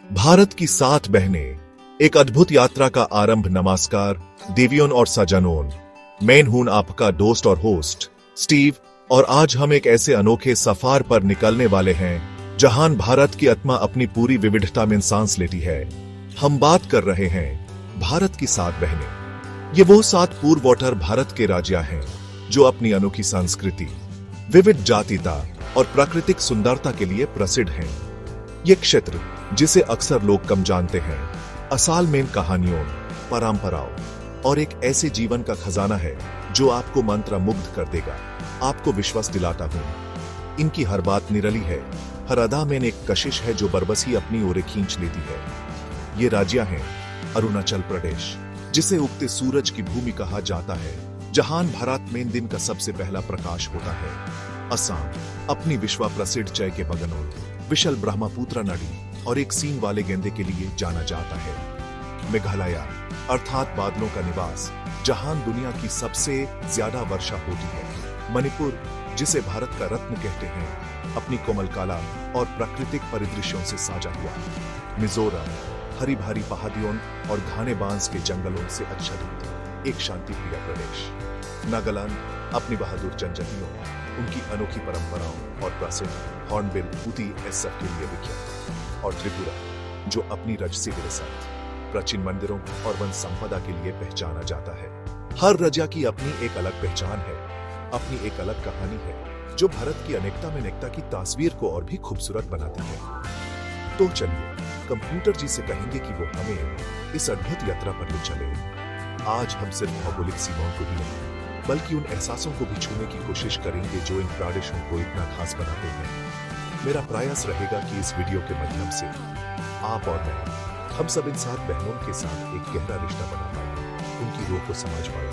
भारत की 7 बहनें, एक अद्भुत यात्रा का आरंभ। नमस्कार देवियों और सज्जनों, मैं हूं आपका दोस्त और होस्ट स्टीव, और आज हम एक ऐसे अनोखे सफर पर निकलने वाले हैं जहां भारत की आत्मा अपनी पूरी विविधता में सांस लेती है। हम बात कर रहे हैं भारत की 7 बहनें। ये वो 7 पूर्वोत्तर भारत के राज्य हैं जो अपनी अनोखी संस्कृति, विविध जातिता और प्राकृतिक सुंदरता के लिए प्रसिद्ध हैं। ये क्षेत्र, जिसे अक्सर लोग कम जानते हैं, असल में कहानियों, परंपराओं और एक ऐसे जीवन का खजाना है जो आपको मंत्रमुग्ध कर देगा। आपको विश्वास दिलाता हूं, इनकी हर बात निराली है, हर अदा में एक कशिश है जो बरबसी अपनी ओर खींच लेती है। ये राज्य है अरुणाचल प्रदेश, जिसे उगते सूरज की भूमि कहा जाता है, जहां भारत में दिन का सबसे पहला प्रकाश होता है। असम अपनी विश्व प्रसिद्ध चाय के बगानों, विशाल ब्रह्मपुत्र नदी और एक सींग वाले गेंदे के लिए जाना जाता है। मेघालय अर्थात बादलों का निवास, जहां दुनिया की सबसे ज्यादा वर्षा होती है। मणिपुर, जिसे भारत का रत्न कहते हैं, अपनी कोमल कला और प्राकृतिक परिदृश्यों से साजा हुआ। मिजोरम हरी भरी पहाड़ियों और घने बांस के जंगलों से आच्छादित एक शांतिप्रिय प्रदेश। नागालैंड अपनी बहादुर जनजातियों, उनकी अनोखी परंपराओं और प्रसिद्ध हॉर्नबिल ऊटी सब के लिए विख्यात। और त्रिपुरा, जो अपनी रजसी विरासत, प्राचीन मंदिरों और वन संपदा के लिए पहचाना जाता है। हर राज्य की अपनी एक अलग पहचान है, अपनी एक अलग कहानी है, जो भारत की अनेकता में एकता की तस्वीर को और भी खूबसूरत बनाती है। तो चलिए कंप्यूटर जी से कहेंगे कि वो हमें इस अद्भुत यात्रा पर ले चले। आज हम सिर्फ भौगोलिक सीमाओं को ही नहीं, बल्कि उन एहसासों को भी छूने की कोशिश करेंगे जो इन प्रदेशों को इतना खास बनाते हैं। मेरा प्रयास रहेगा कि इस वीडियो के माध्यम से आप और मैं, हम सब इन 7 बहनों के साथ एक गहरा रिश्ता बना पाए, उनकी रूह को समझ पाए,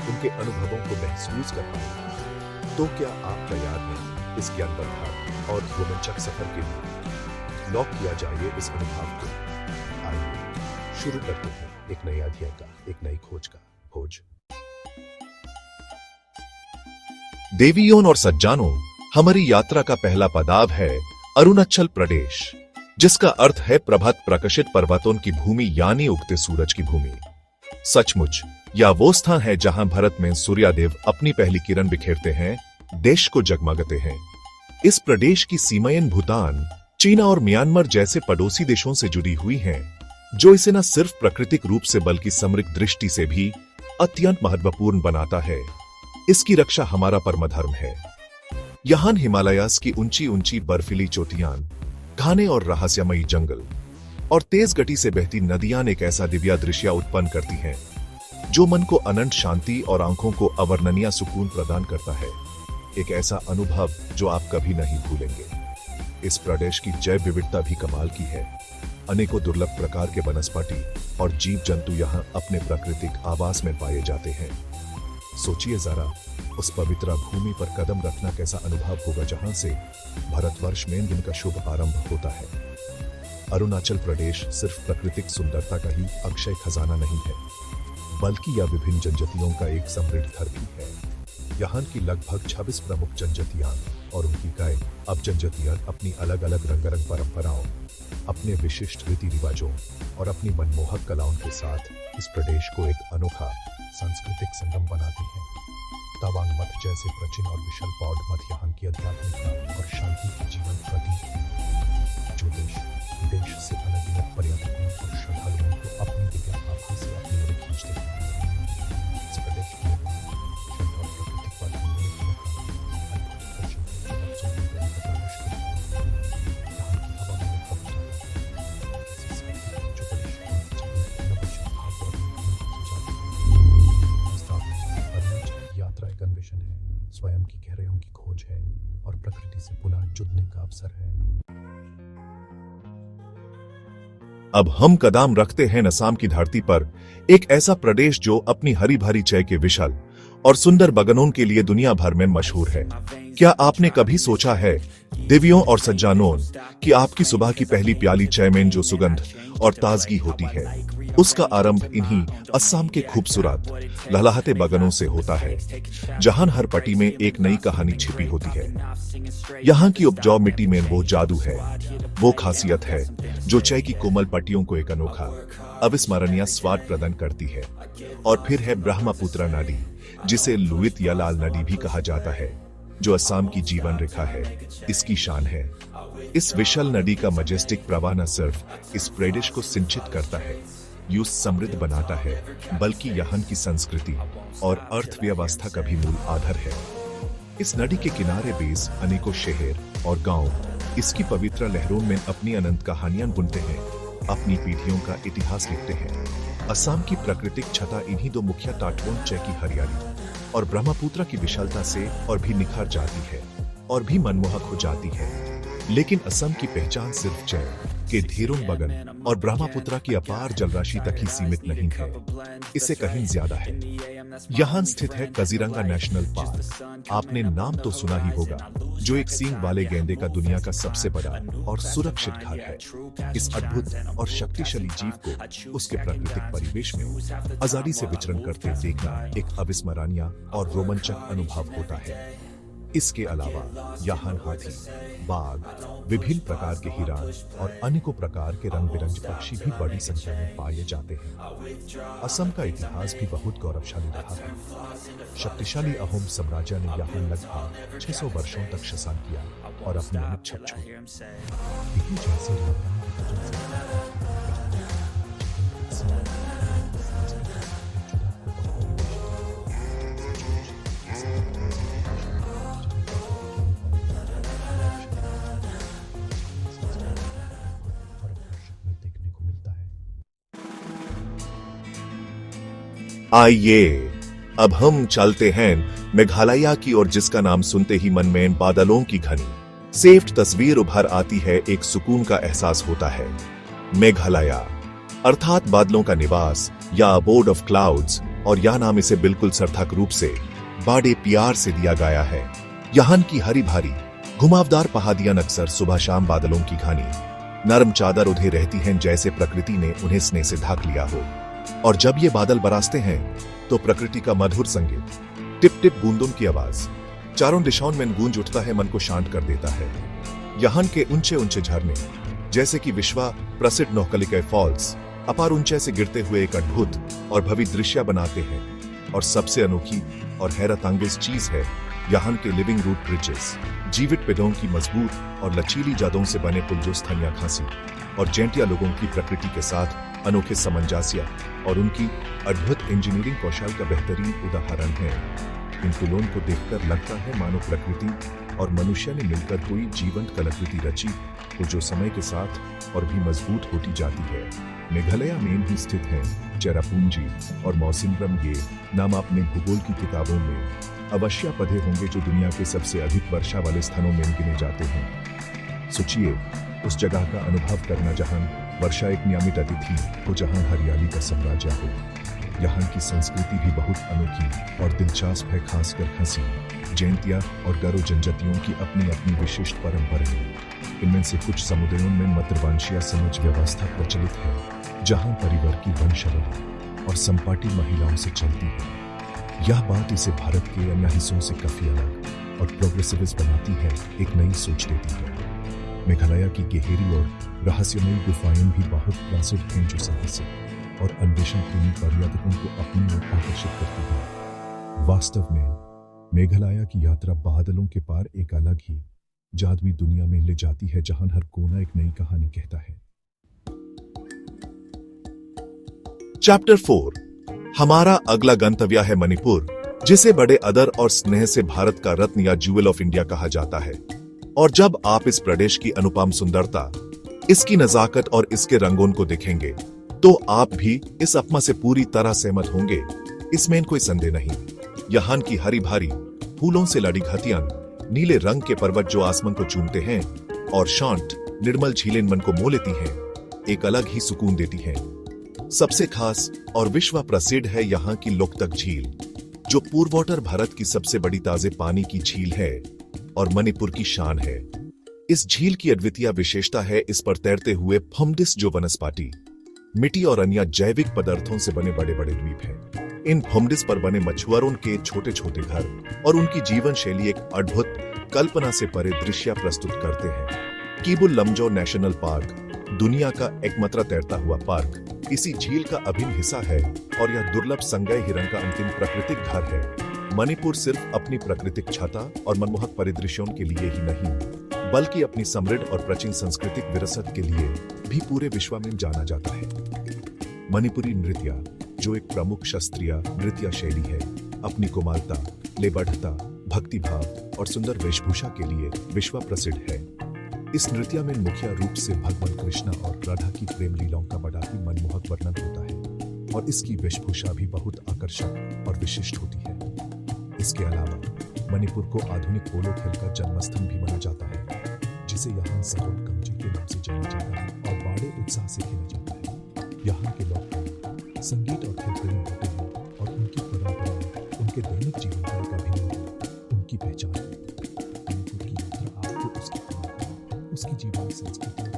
उनके अनुभवों को महसूस कर पाए। तो क्या आप तैयार हैं इस ज्ञानवर्धक और रोमांचक सफर के लिए? लॉक किया जाए इस अनुभव को। आइए शुरू करते हैं एक नए अध्याय का, एक नई खोज का खोज। देवियों और सज्जनों, हमारी यात्रा का पहला पड़ाव है अरुणाचल प्रदेश, जिसका अर्थ है प्रभात प्रकाशित पर्वतों की भूमि, यानी उगते सूरज की भूमि। सचमुच यह वो स्थान है जहां भारत में सूर्यदेव अपनी पहली किरण बिखेरते हैं, देश को जगमगाते हैं। इस प्रदेश की सीमाएं भूटान, चीन और म्यांमार जैसे पड़ोसी देशों से जुड़ी हुई हैं, जो इसे न सिर्फ प्राकृतिक रूप से बल्कि सामरिक दृष्टि से भी अत्यंत महत्वपूर्ण बनाता है। इसकी रक्षा हमारा परम धर्म है। यहां हिमालयास की ऊंची ऊंची बर्फीली चोटियां, घने और रहस्यमयी जंगल और तेज गति से बहती नदियां एक ऐसा दिव्य दृश्य उत्पन्न करती हैं जो मन को अनंत शांति और आंखों को अवर्णनीय सुकून प्रदान करता है। एक ऐसा अनुभव जो आप कभी नहीं भूलेंगे। इस प्रदेश की जैव विविधता भी कमाल की है। अनेकों दुर्लभ प्रकार के वनस्पति और जीव जंतु यहाँ अपने प्राकृतिक आवास में पाए जाते हैं। सोचिए जरा, उस पवित्र भूमि पर कदम रखना कैसा अनुभव होगा जहां से भारतवर्ष में दिन का शुभ आरंभ होता है। अरुणाचल प्रदेश सिर्फ प्राकृतिक सुंदरता का ही अक्षय खजाना नहीं है, बल्कि यह विभिन्न जनजातियों का एक समृद्ध घर भी है। यहाँ की लगभग 26 प्रमुख जनजातियां और उनकी कई अब जनजातियां अपनी अलग अलग रंगारंग परंपराओं, अपने विशिष्ट रीति रिवाजों और अपनी मनमोहक कलाओं के साथ इस प्रदेश को एक अनोखा सांस्कृतिक संगम बनाती है। तवांग मठ जैसे प्राचीन और विशाल पौध मठ यहाँ की आध्यात्मिकता और शांति की जीवन प्रतीक है, जो देश विदेश से अनगिनत पर्यटकों और श्रद्धालुओं को अपनी दिव्य आभा से अपनी ओर खींचते हैं। इस प्रदेश में शांत और प्राकृतिक वातावरण में अनोखा अद्भुत दर्शन को लफ्जों में बयान करना मुश्किल है। यहाँ की हवा में खप जाता है, किसी स्मृति जो बड़ी शांत जगह न बचा भाग दौड़ में की जाती है। वास्तव में अरुणाचल की यात्रा एक अन्वेषण है, स्वयं की गहराइयों की खोज है और प्रकृति से पुनः जुड़ने का अवसर है। अब हम कदम रखते हैं असम की धरती पर, एक ऐसा प्रदेश जो अपनी हरी भरी चाय के विशाल और सुंदर बगानों के लिए दुनिया भर में मशहूर है। क्या आपने कभी सोचा है देवियों और सज्जनों कि आपकी सुबह की पहली प्याली चाय में जो सुगंध और ताजगी होती है, उसका आरंभ इन्हीं असम के खूबसूरत लहलहाते बगानों से होता है, जहां हर पट्टी में एक नई कहानी छिपी होती है। यहाँ की उपजाऊ मिट्टी में वो जादू है वो खासियत है जो चाय की कोमल पट्टियों को एक अनोखा अविस्मरणीय स्वाद प्रदान करती है। और फिर है ब्रह्मपुत्र नदी, जिसे लुइत या लाल नदी भी कहा जाता है, जो असम की जीवन रेखा है, इसकी शान है। इस विशाल नदी का मजेस्टिक प्रवाह न सिर्फ इस प्रदेश को सिंचित करता है, यूं समृद्ध बनाता है, बल्कि यहाँ की संस्कृति और अर्थव्यवस्था का भी मूल आधार है। इस नदी के किनारे बेस अनेकों शहर और गांव इसकी पवित्र लहरों में अपनी अनंत कहानियां बुनते हैं, अपनी पीढ़ियों का इतिहास लिखते हैं। असम की प्राकृतिक छटा इन्हीं दो मुख्य तटों चाय की हरियाली और ब्रह्मपुत्र की विशालता से और भी निखर जाती है और भी मनमोहक हो जाती है। लेकिन असम की पहचान सिर्फ चाय के ढेरों बगन और ब्रह्मपुत्र की अपार जलराशि तक ही सीमित नहीं है, इससे कहीं ज्यादा है। यहाँ स्थित है काजीरंगा नेशनल पार्क। आपने नाम तो सुना ही होगा, जो एक सींग वाले गेंडे का दुनिया का सबसे बड़ा और सुरक्षित घर है। इस अद्भुत और शक्तिशाली जीव को उसके प्राकृतिक परिवेश में आजादी से विचरण करते देखना एक अविस्मरणीय और रोमांचक अनुभव होता है। इसके अलावा यहाँ हाथी, बाघ, विभिन्न प्रकार के हिरण और अनेकों प्रकार के रंग बिरंगे पक्षी भी बड़ी संख्या में पाए जाते हैं। असम का इतिहास भी बहुत गौरवशाली रहा है। शक्तिशाली अहोम साम्राज्य ने यहाँ लगभग 600 वर्षों तक शासन किया और अपनी अमिट छप छोड़ी। आइए अब हम चलते हैं मेघालय की ओर, जिसका नाम सुनते ही मन में बादलों की घनी सेफ्ट तस्वीर उभर आती है। एक सुकून का एहसास होता है। मेघालय अर्थात बादलों का निवास या अबोर्ड ऑफ क्लाउड्स, और यह नाम इसे बिल्कुल सार्थक रूप से बड़े प्यार से दिया गया है। यहाँ की हरी भरी घुमावदार पहाड़ियां अक्सर सुबह शाम बादलों की घनी नरम चादर ओढ़े रहती हैं, जैसे प्रकृति ने उन्हें स्नेह से ढक लिया हो। और जब ये बादल बरसते हैं तो प्रकृति का मधुर संगीत, टिप टिप बूंदों की आवाज चारों दिशाओं में गूंज उठता है, मन को शांत कर देता है। यहाँ के ऊंचे ऊंचे झरने, जैसे कि विश्व प्रसिद्ध नौकलिका फॉल्स, अपार ऊंचे से गिरते हुए एक अद्भुत और भव्य दृश्य बनाते हैं। और सबसे अनोखी और हैरत अंगेज चीज है यहाँ के लिविंग रूट ब्रिजेस, जीवित पेड़ों की मजबूत और लचीली जड़ों से बने पुल, जो स्थानीय खासी और जेंटिया लोगों की प्रकृति के साथ अनोखे सामंजस्य और उनकी अद्भुत इंजीनियरिंग कौशल का बेहतरीन उदाहरण है। इन पुलों को देखकर लगता है मानो प्रकृति और मनुष्य ने मिलकर कोई जीवंत कलाकृति रची हो, जो समय के साथ और भी मजबूत होती जाती है। मेघालय में ही स्थित है चेरापूंजी और मौसिनराम, ये नाम आपने भूगोल की किताबों में अवश्य पढ़े होंगे, जो दुनिया के सबसे अधिक वर्षा वाले स्थानों में गिने जाते हैं। सोचिए उस जगह का अनुभव करना जहां वर्षा एक नियमित अतिथि हो, जहां हरियाली का साम्राज्य हो। यहाँ की संस्कृति भी बहुत अनोखी और दिलचस्प है, खासकर खासी, जैंतिया और गारो जनजातियों की अपनी अपनी विशिष्ट परंपराएं। इनमें से कुछ समुदायों में मातृवंशीय समझ व्यवस्था प्रचलित है, जहां परिवार की वंशावली और संपाटी महिलाओं से चलती है। यह बात इसे भारत के अन्य हिस्सों से काफी अलग और प्रोग्रेसिविस्ट बनाती है, एक नई सोच देती है। मेघालय की गहरी और रहस्यमयी गुफाएं भी बहुत प्रसिद्ध हैं, जो साहसिक और अन्वेषण प्रेमी पर्यटकों को अपनी ओर आकर्षित करती है। वास्तव में मेघालय की यात्रा बादलों के पार एक अलग ही जादुई दुनिया में ले जाती है, जहां हर कोना एक नई कहानी कहता है। चैप्टर 4। हमारा अगला गंतव्य है मणिपुर, जिसे बड़े आदर और स्नेह से भारत का रत्न या ज्यूवेल ऑफ इंडिया कहा जाता है। और जब आप इस प्रदेश की अनुपम सुंदरता, इसकी नजाकत और इसके रंगों को देखेंगे, तो आप भी इस अपना से पूरी तरह सहमत होंगे, इसमें कोई संदेह नहीं। यहाँ की हरी भरी फूलों से लड़ी घाटियां, नीले रंग के पर्वत जो आसमान को चूमते हैं, और शांत निर्मल झीलें मन को मोह लेती हैं, एक अलग ही सुकून देती हैं। सबसे खास और विश्व प्रसिद्ध है यहाँ की लोकतक झील, जो पूर्वोत्तर भारत की सबसे बड़ी ताजे पानी की झील है और मणिपुर की शान है। इस झील की अद्वितीय विशेषता है इस पर तैरते हुए फुमडिस, जो वनस्पति, मिट्टी और अन्य जैविक पदार्थों से बने बड़े बड़े द्वीप हैं। इन फुमडिस पर बने मछुआरों के छोटे छोटे घर और उनकी जीवन शैली एक अद्भुत कल्पना से परे दृश्य प्रस्तुत करते हैं। कीबुल लमजो नेशनल पार्क दुनिया का एकमात्र तैरता हुआ पार्क इसी झील का अभिन्न हिस्सा है और यह दुर्लभ संगय हिरण का अंतिम प्राकृतिक घर है। मणिपुर सिर्फ अपनी प्राकृतिक छटा और मनमोहक परिदृश्यों के लिए ही नहीं बल्कि अपनी समृद्ध और प्राचीन सांस्कृतिक विरासत के लिए भी पूरे विश्व में जाना जाता है। मणिपुरी नृत्य, जो एक प्रमुख शास्त्रीय नृत्य शैली है, अपनी कोमलता, लेबढ़ता, भक्तिभाव और सुंदर वेशभूषा के लिए विश्व प्रसिद्ध है। इस नृत्य में मुख्य रूप से भगवान कृष्ण और राधा की प्रेम लीलाओं का बड़ा ही मनमोहक वर्णन होता है और इसकी वेशभूषा भी बहुत आकर्षक और विशिष्ट होती है। इसके अलावा मणिपुर को आधुनिक पोलो खेल का जन्मस्थान भी माना जाता है, जिसे यहाँ सगोल कंजी के नाम से जाना जाता है और बड़े उत्साह से खेला जाता है। यहाँ के लोग संगीत और खेल प्रेमी होते हैं और उनकी परंपराएं उनके दैनिक जीवन का एक अभिन्न है, उनकी पहचान है। मणिपुर की यात्रा आपको उसकी परंपरा, उसकी जीवन संस्कृति और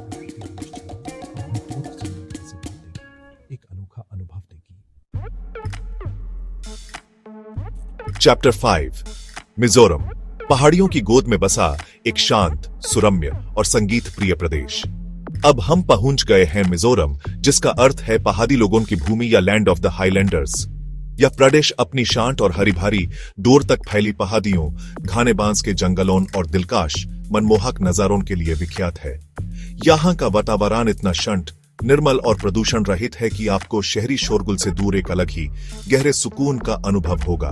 अद्भुत सुंदरता से भर देगी, एक अनोखा अनुभव देगी। चैप्टर 5 मिजोरम, पहाड़ियों की गोद में बसा एक शांत, सुरम्य और संगीत प्रिय प्रदेश। अब हम पहुंच गए हैं मिजोरम, जिसका अर्थ है पहाड़ी लोगों की भूमि या लैंड ऑफ द हाईलैंडर्स। यह प्रदेश अपनी शांत और हरी भरी, दूर तक फैली पहाड़ियों, घने बांस के जंगलों और दिलकश मनमोहक नजारों के लिए विख्यात है। यहाँ का वातावरण इतना शांत, निर्मल और प्रदूषण रहित है कि आपको शहरी शोरगुल से दूर एक अलग ही गहरे सुकून का अनुभव होगा।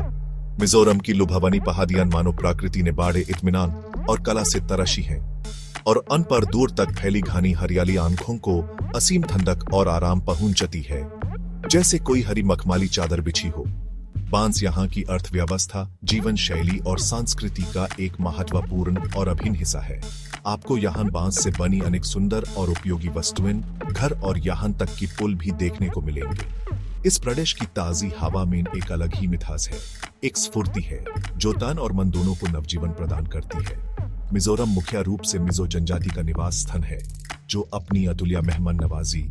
मिजोरम की लुभावनी पहाड़ियां मानो प्रकृति ने बाड़े इत्मीनान और कला से तराशी हैं और अन पर दूर तक फैली घनी हरियाली आंखों को असीम ठंडक और आराम पहुंचाती है, जैसे कोई हरी मखमली चादर बिछी हो। बांस यहाँ की अर्थव्यवस्था, जीवन शैली और संस्कृति का एक महत्वपूर्ण और अभिन्न हिस्सा है। आपको यहाँ बांस से बनी अनेक सुंदर और उपयोगी वस्तुएं, घर और यहाँ तक कि पुल भी देखने को मिलेंगे। इस प्रदेश की ताजी हवा में एक अलग ही मिठास है, एक स्फूर्ति है जो तन और मन दोनों को नवजीवन प्रदान करती है। मिजोरम मुख्य रूप से मिजो जनजाति का निवास स्थान है, जो अपनी अतुल्य मेहमान नवाजी,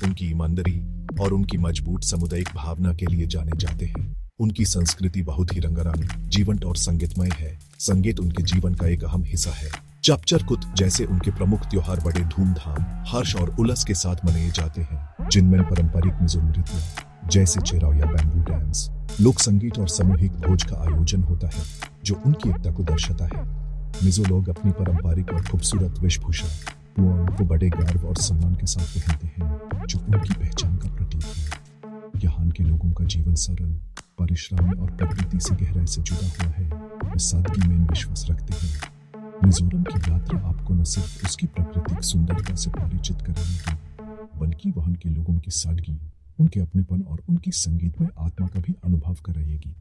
उनकी ईमानदारी और उनकी मजबूत सामुदायिक भावना के लिए जाने जाते हैं। उनकी संस्कृति बहुत ही रंगारंग, जीवंत और संगीतमय है। संगीत उनके जीवन का एक अहम हिस्सा है। चपचरकुत जैसे उनके प्रमुख त्योहार बड़े धूमधाम, हर्ष और उल्लास के साथ मनाए जाते हैं, जिनमें पारंपरिक मिजो नृत्य जैसे चेराव या बैम्बू डांस, लोक संगीत और सामूहिक भोज का आयोजन होता है, जो उनकी एकता को दर्शाता है। मिजो लोग अपनी पारंपरिक और खूबसूरत वेशभूषा को बड़े गर्व और सम्मान के साथ पहनते हैं, जो उनकी पहचान का प्रतीक है। यहाँ के लोगों का जीवन सरल, परिश्रमी और प्रकृति से गहराई से जुड़ा हुआ है। वे सादगी में विश्वास रखते हैं। मिजोरम की यात्रा आपको न सिर्फ उसकी प्राकृतिक सुंदरता से परिचित कराएगी, बल्कि वहाँ के लोगों की सादगी, उनके अपनेपन और उनकी संगीत में आत्मा का भी अनुभव कराएगी।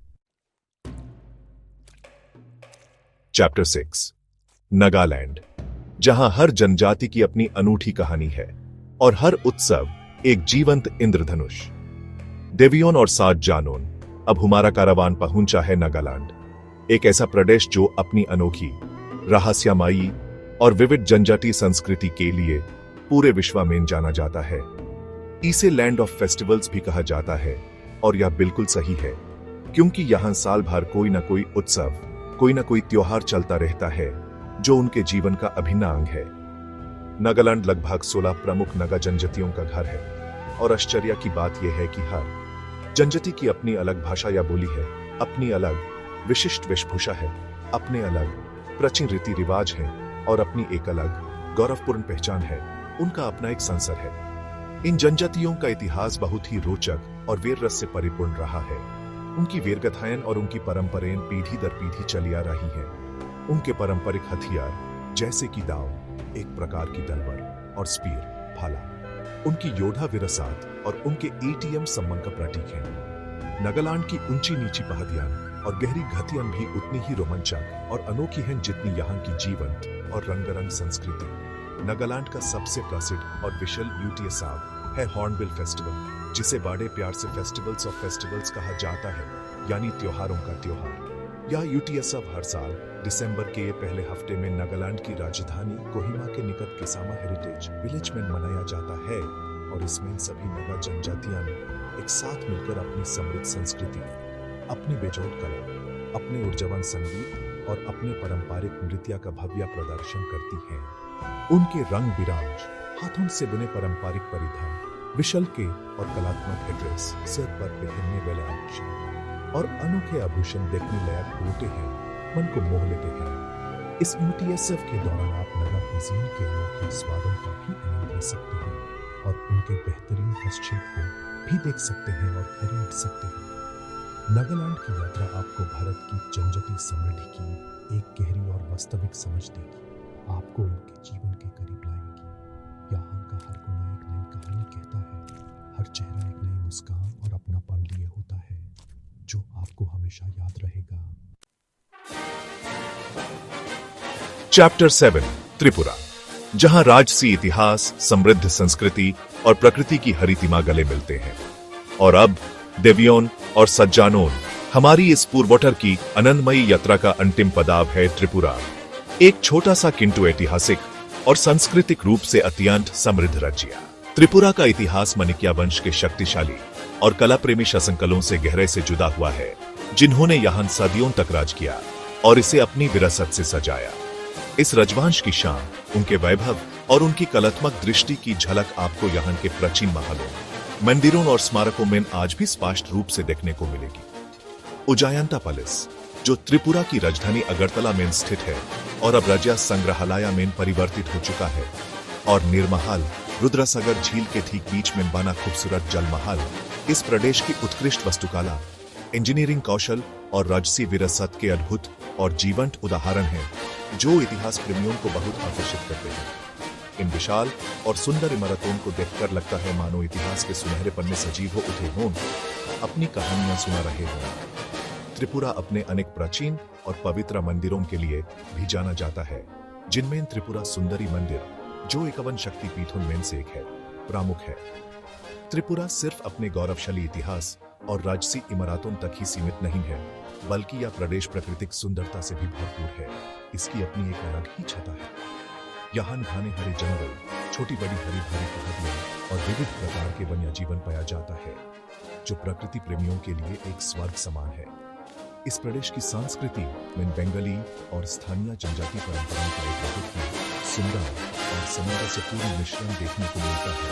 चैप्टर 6 नागालैंड, जहां हर जनजाति की अपनी अनूठी कहानी है और हर उत्सव एक जीवंत इंद्रधनुष। देवियों और सात जानों, अब हमारा कारवान पहुंचा है नागालैंड, एक ऐसा प्रदेश जो अपनी अनोखी, रहस्यमयी और विविध जनजातीय संस्कृति के लिए पूरे विश्व में जाना जाता है। इसे लैंड ऑफ फेस्टिवल्स भी कहा जाता है और यह बिल्कुल सही है, क्योंकि यहाँ साल भर कोई ना कोई उत्सव, कोई ना कोई त्योहार चलता रहता है जो उनके जीवन का अभिन्न अंग है। नागालैंड लगभग 16 प्रमुख नागा जनजातियों का घर है और आश्चर्य की बात यह है कि हर जनजाति की अपनी अलग भाषा या बोली है, अपनी अलग विशिष्ट वेशभूषा है, अपने अलग प्राचीन रीति रिवाज है और अपनी एक अलग गौरवपूर्ण पहचान है। उनका अपना एक संसार है। इन जनजातियों का इतिहास बहुत ही रोचक और वीर रस से परिपूर्ण रहा है। उनकी वीरगाथाएं और उनकी परंपराएं पीढ़ी दर पीढ़ी चली आ रही हैं। उनके पारंपरिक हथियार जैसे कि दाव, एक प्रकार की तलवार, और स्पीर, भाला, उनकी योद्धा विरासत और उनके एटीएम सम्मान का प्रतीक है। नागालैंड की ऊंची नीची पहाड़ियां और गहरी घाटियां भी उतनी ही रोमांचक और अनोखी हैं जितनी यहाँ की जीवंत और रंगारंग संस्कृति। नागालैंड का सबसे प्रसिद्ध और विशाल यूटीएसआव है हॉर्नबिल फेस्टिवल, जिसे बड़े प्यार से फेस्टिवल्स ऑफ फेस्टिवल्स कहा जाता है, यानी त्योहारों का त्योहार। यह यूटीएसआव हर साल दिसंबर के पहले हफ्ते में नागालैंड की राजधानी कोहिमा के निकट किसामा हेरिटेज विलेज में मनाया जाता है और इसमें सभी नागा जनजातियां एक साथ मिलकर अपनी समृद्ध संस्कृति, अपनी बेजोड़ कला, अपने ऊर्जावान संगीत और अपने पारंपरिक नृत्य का भव्य प्रदर्शन करती हैं। उनके रंग बिरंज हाथों से बुने पारंपरिक परिधान, विशल के और कलात्मक एड्रेस, सिर पर पहनने वाले आभूषण और अनोखे आभूषण देखने लायक होते हैं, मन को मोह लेते हैं। इस यूटीएसएफ के दौरान आप नगा कुजीन के अनोखे स्वादों का भी आनंद ले सकते हैं और उनके बेहतरीन हस्तशिल्प को भी देख सकते हैं और खरीद सकते हैं। नागालैंड की यात्रा आपको भारत की जनजातीय समृद्धि की एक गहरी और वास्तविक समझ देगी, आपको उनके जीवन के करीब लाएगी। यहाँ का हर कोना एक नई कहानी कहता है, हर चेहरा एक नई मुस्कान और अपनापन लिए होता है, जो आपको हमेशा याद रहेगा। चैप्टर 7 त्रिपुरा, जहां राजसी इतिहास, समृद्ध संस्कृति और प्रकृति की हरितिमा गले मिलते हैं। और अब देवियोन और सज्जानोन, हमारी इस पूर्वोत्तर की आनंदमयी यात्रा का अंतिम पड़ाव है त्रिपुरा, एक छोटा सा किंतु ऐतिहासिक और सांस्कृतिक रूप से अत्यंत समृद्ध राज्य। त्रिपुरा का इतिहास मनिकिया वंश के शक्तिशाली और कला प्रेमी शासनकालों से गहरे से जुड़ा हुआ है, जिन्होंने यहाँ सदियों तक राज किया और इसे अपनी विरासत से सजाया। इस राजवंश की शान, उनके वैभव और उनकी कलात्मक दृष्टि की झलक आपको यहाँ के प्राचीन महलों, मंदिरों और स्मारकों में आज भी स्पष्ट रूप से देखने को मिलेगी। उजायंता पैलेस, जो त्रिपुरा की राजधानी अगरतला में स्थित है और अब राज्य संग्रहालय में परिवर्तित हो चुका है, और निर्महल, रुद्रसागर झील के ठीक बीच में बना खूबसूरत जल महल, इस प्रदेश की उत्कृष्ट वास्तुकला, इंजीनियरिंग कौशल और राजसी विरासत के अद्भुत और जीवंत उदाहरण हैं, जो इतिहास प्रेमियों को बहुत आकर्षित करते हैं। इन विशाल और सुंदर इमारतों को देखकर लगता है मानो इतिहास के सुनहरे पन्ने सजीव हो उठे हों, अपनी कहानियां सुना रहे हों। त्रिपुरा अपने अनेक प्राचीन और पवित्र मंदिरों के लिए भी जाना जाता है, जिनमें त्रिपुरा सुंदरी मंदिर, जो 51 शक्तिपीठों में से एक है, प्रमुख है। त्रिपुरा सिर्फ अपने गौरवशाली इतिहास और राजसी इमारतों तक ही सीमित नहीं है, बल्कि यह प्रदेश प्राकृतिक सुंदरता से भी भरपूर है। इसकी अपनी एक अलग ही छटा है। यहाँ घने हरे जंगल, छोटी बड़ी हरी भरी पहाड़ियां और विविध प्रकार के वन्य जीवन पाया जाता है, जो प्रकृति प्रेमियों के लिए एक स्वर्ग समान है। इस प्रदेश की संस्कृति में बंगाली और स्थानीय जनजातीय परंपराओं का एक बहुत ही सुंदर और सामंजस्यपूर्ण मिश्रण देखने को मिलता है,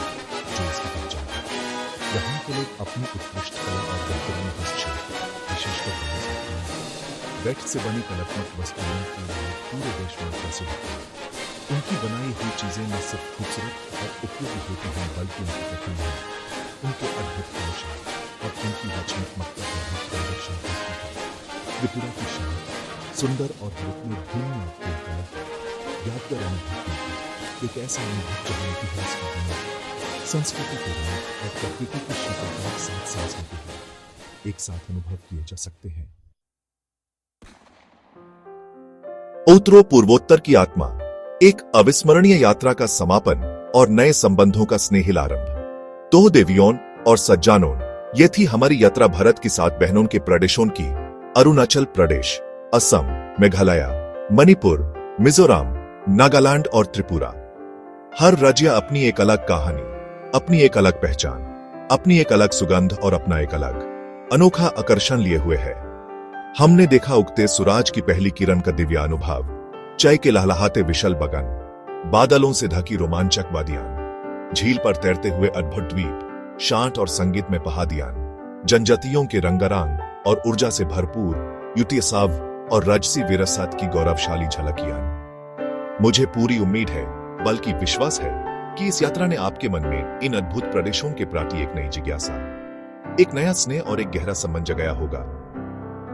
जो इसकी पहचान है। यहाँ के लोग अपनी उत्कृष्ट कला और बेहतरीन हस्तशिल्प विशेषकर बना सकते हैं। बेट से बनी कलात्मक वस्तुओं के लिए पूरे देश में प्रसिद्ध है। उनकी बनाई हुई चीजें न सिर्फ खूबसूरत और उपयोगी होती हैं, बल्कि उनकी प्रतिमा, उनके अद्भुत कौशल और उनकी रचनात्मकता का भी प्रदर्शन करती है। त्रिपुरा की शान, सुंदर और हरितमय भूमि आपको यादगार अनुभव देती है। एक ऐसा अनुभव जहाँ इतिहास की दुनिया, संस्कृति के रंग और प्रकृति की शीतलता एक साथ सांस लेते हैं, एक साथ अनुभव किए जा सकते हैं। उत्तरो पूर्वोत्तर की आत्मा, एक अविस्मरणीय यात्रा का समापन और नए संबंधों का स्नेहिल आरंभ। तो देवियोन और सज्जानोन, ये थी हमारी यात्रा भारत की 7 बहनों के प्रदेशों की, अरुणाचल प्रदेश, असम, मेघालय, मणिपुर, मिजोरम, नागालैंड और त्रिपुरा। हर राज्य अपनी एक अलग कहानी, अपनी एक अलग पहचान, अपनी एक अलग सुगंध और अपना एक अलग अनोखा आकर्षण लिए हुए है। हमने देखा उगते सूरज की पहली किरण का दिव्य अनुभव, चाय के लहलहाते विशाल बगान, बादलों से ढकी रोमांचक वादियां, झील पर तैरते हुए अद्भुत द्वीप, शांत और संगीत में पहाड़ियां, जनजातियों के रंगारंग और ऊर्जा से भरपूर यूटीएसएफ और राजसी विरासत की गौरवशाली झलकियां। मुझे पूरी उम्मीद है, बल्कि विश्वास है, कि इस यात्रा ने आपके मन में इन अद्भुत प्रदेशों के प्रति एक नई जिज्ञासा, एक नया स्नेह और एक गहरा संबंध जगाया होगा।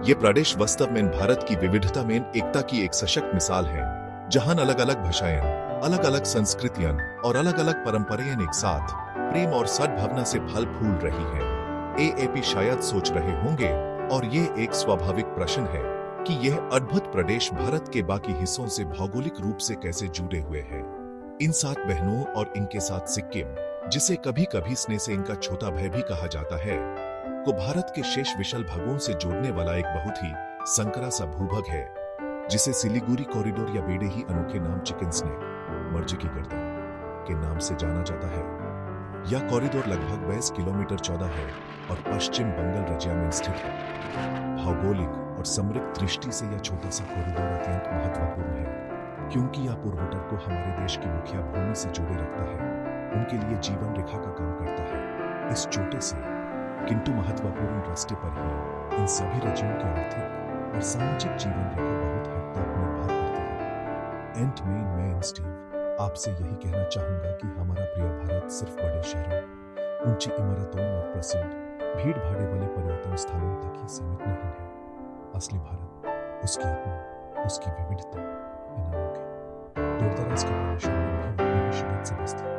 ये प्रदेश वास्तव में भारत की विविधता में एकता की एक सशक्त मिसाल है, जहां अलग अलग भाषाएं, अलग अलग संस्कृतियां और अलग अलग परंपराएं एक साथ प्रेम और सद्भावना से फल फूल रही हैं। एएपी शायद सोच रहे होंगे, और ये एक स्वाभाविक प्रश्न है, कि यह अद्भुत प्रदेश भारत के बाकी हिस्सों से भौगोलिक रूप से कैसे जुड़े हुए हैं। इन 7 बहनों और इनके साथ सिक्किम, जिसे कभी कभी स्नेह से इनका छोटा भाई भी कहा जाता है, को भारत के शेष विशाल भागों से जोड़ने वाला एक बहुत ही संकरा सा भूभाग है, जिसे सिलीगुड़ी कॉरिडोर या बेड़े ही अनोखे नाम चिकन स्नेक, मर्ज की गर्दन के नाम से जाना जाता है। यह कॉरिडोर लगभग 22 किलोमीटर चौड़ा है और पश्चिम बंगाल राज्य में स्थित है। भौगोलिक और समृद्ध दृष्टि से यह छोटा सा कॉरिडोर अत्यंत महत्वपूर्ण है, क्योंकि यह पूर्वोत्तर को हमारे देश की मुखिया भूमि से जोड़े रखता है, उनके लिए जीवन रेखा का काम करता है। इस छोटे से किंतु महत्वपूर्ण रास्ते पर ही इन सभी राज्यों के आर्थिक और सामाजिक जीवन रेखा बहुत हद तक निर्भर करती है। एंड मैं स्टीव आपसे यही कहना चाहूंगा कि हमारा प्रिय भारत सिर्फ बड़े शहरों, ऊंची इमारतों और प्रसिद्ध भीड़ भाड़े वाले पर्यटन स्थानों तक ही सीमित नहीं है। असली भारत उसकी आत्मा, उसकी विविधता, इन अनोखे दूरदराज के प्रदेशों में भी अपनी शिद्दत से बसती है,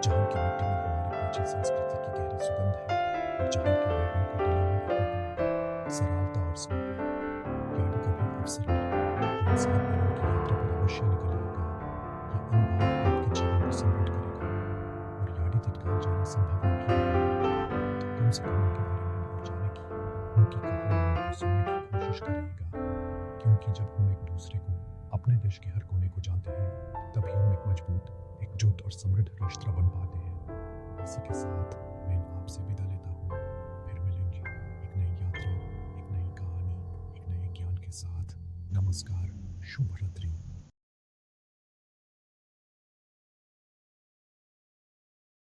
जहाँ की मिट्टी में हमारी प्राचीन संस्कृति की गहरी सुगंध है और जहाँ के लोगों को दिलों में अपनी सरलता और स्नेह। यदि कभी अवसर मिले तो इन सभी पलों की यात्रा पर अवश्य निकलिएगा। ये अनुभव आपके जीवन को समृद्ध करेगा और यदि तत्काल जाना संभव नहीं है तो कम से कम उनके बारे में और जाने की, उनकी कहानियों को सुनने की कोशिश करिएगा, क्योंकि जब हम एक दूसरे को, अपने देश के हर कोने को जानते हैं, तभी हम एक मजबूत, एकजुट और समृद्ध राष्ट्र बन पाते हैं। इसी के साथ मैं आपसे विदा लेता हूँ। फिर मिलेंगे एक नई यात्रा, एक नई कहानी, एक नए ज्ञान के साथ। नमस्कार, शुभ रात्रि।